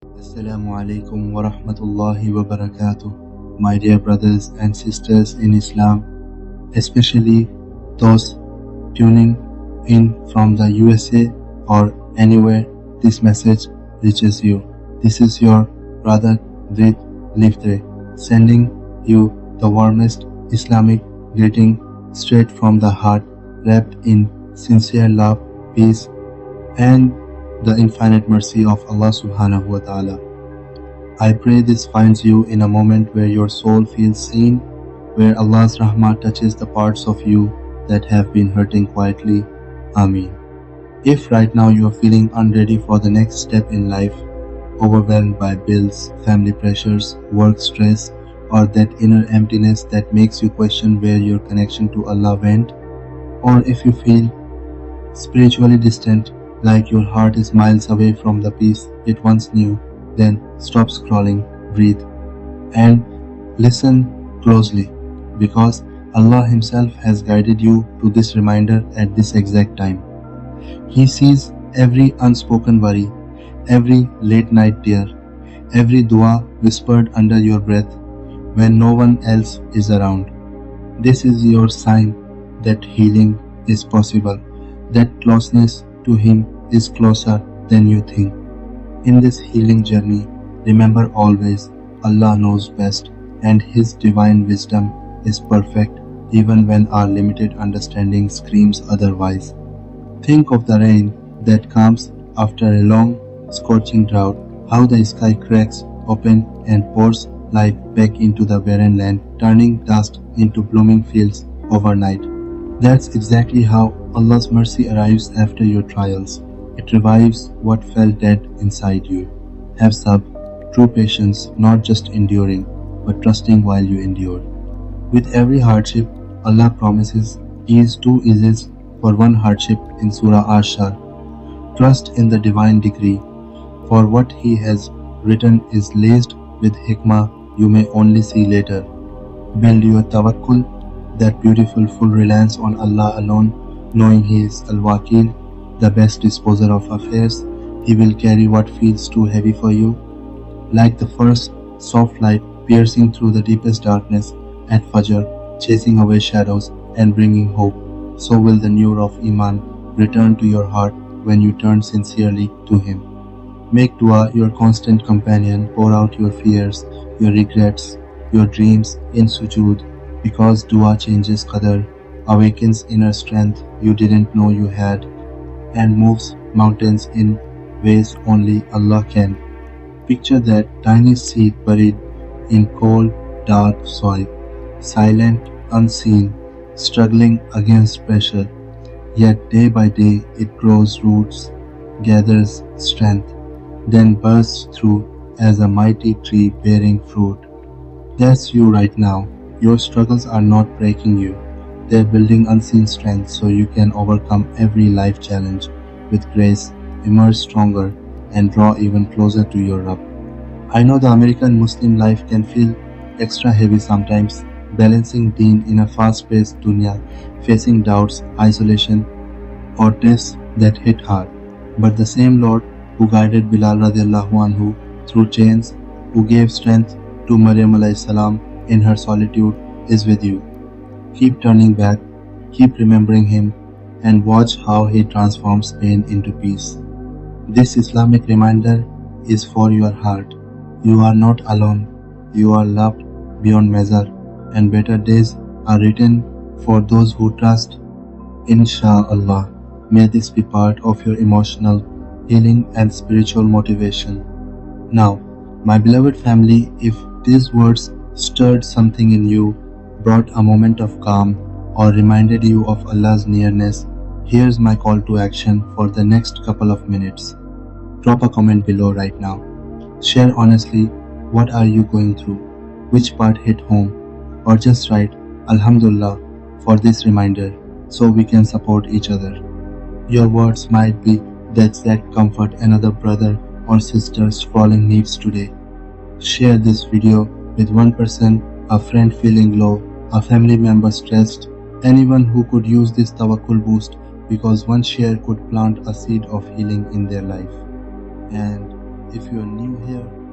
Assalamualaikum wa rahmatullahi wa barakatuh. My dear brothers and sisters in Islam, especially those tuning in from the USA or anywhere this message reaches you. This is your brother Drith Liftre sending you the warmest Islamic greeting straight from the heart, wrapped in sincere love, peace, and the infinite mercy of Allah subhanahu wa ta'ala. I pray this finds you in a moment where your soul feels seen, where Allah's rahmah touches the parts of you that have been hurting quietly. Ameen. If right now you are feeling unready for the next step in life, overwhelmed by bills, family pressures, work stress, or that inner emptiness that makes you question where your connection to Allah went, or if you feel spiritually distant, like your heart is miles away from the peace it once knew, then stop scrolling, breathe, and listen closely, because Allah Himself has guided you to this reminder at this exact time. He sees every unspoken worry, every late night tear, every dua whispered under your breath when no one else is around. This is your sign that healing is possible, that closeness to Him is closer than you think. In this healing journey, remember always, Allah knows best, and His divine wisdom is perfect even when our limited understanding screams otherwise. Think of the rain that comes after a long, scorching drought, how the sky cracks open and pours life back into the barren land, turning dust into blooming fields overnight. That's exactly how Allah's mercy arrives after your trials. It revives what felt dead inside you. Have sabr, true patience, not just enduring, but trusting while you endure. With every hardship, Allah promises ease two eases for one hardship in Surah Ashar. Trust in the divine decree, for what He has written is laced with hikmah you may only see later. Build your tawakkul, that beautiful full reliance on Allah alone, knowing He is Al-Wakil, the best disposer of affairs. He will carry what feels too heavy for you. Like the first soft light piercing through the deepest darkness at Fajr, chasing away shadows and bringing hope, so will the nur of iman return to your heart when you turn sincerely to Him. Make dua your constant companion, pour out your fears, your regrets, your dreams in sujood, because dua changes qadar, awakens inner strength you didn't know you had, and moves mountains in ways only Allah can. Picture that tiny seed buried in cold, dark soil, silent, unseen, struggling against pressure, yet day by day it grows roots, gathers strength, then bursts through as a mighty tree bearing fruit. That's you right now. Your struggles are not breaking you. They're building unseen strength so you can overcome every life challenge with grace, emerge stronger, and draw even closer to your Rabb. I know the American Muslim life can feel extra heavy sometimes, balancing deen in a fast-paced dunya, facing doubts, isolation, or tests that hit hard. But the same Lord who guided Bilal radiallahu anhu through chains, who gave strength to Maryam alayhi salam in her solitude, is with you. Keep turning back, keep remembering Him, and watch how He transforms pain into peace. This Islamic reminder is for your heart. You are not alone. You are loved beyond measure, and better days are written for those who trust. Insha'Allah, may this be part of your emotional healing and spiritual motivation. Now, my beloved family, if these words stirred something in you, brought a moment of calm, or reminded you of Allah's nearness, here's my call to action for the next couple of minutes. Drop a comment below right now. Share honestly, what are you going through? Which part hit home? Or just write Alhamdulillah for this reminder so we can support each other. Your words might be the exact comfort another brother or sister sprawling needs today. Share this video with one person, a friend feeling low, a family member stressed, anyone who could use this tawakkul boost, because one share could plant a seed of healing in their life. And If you are new here,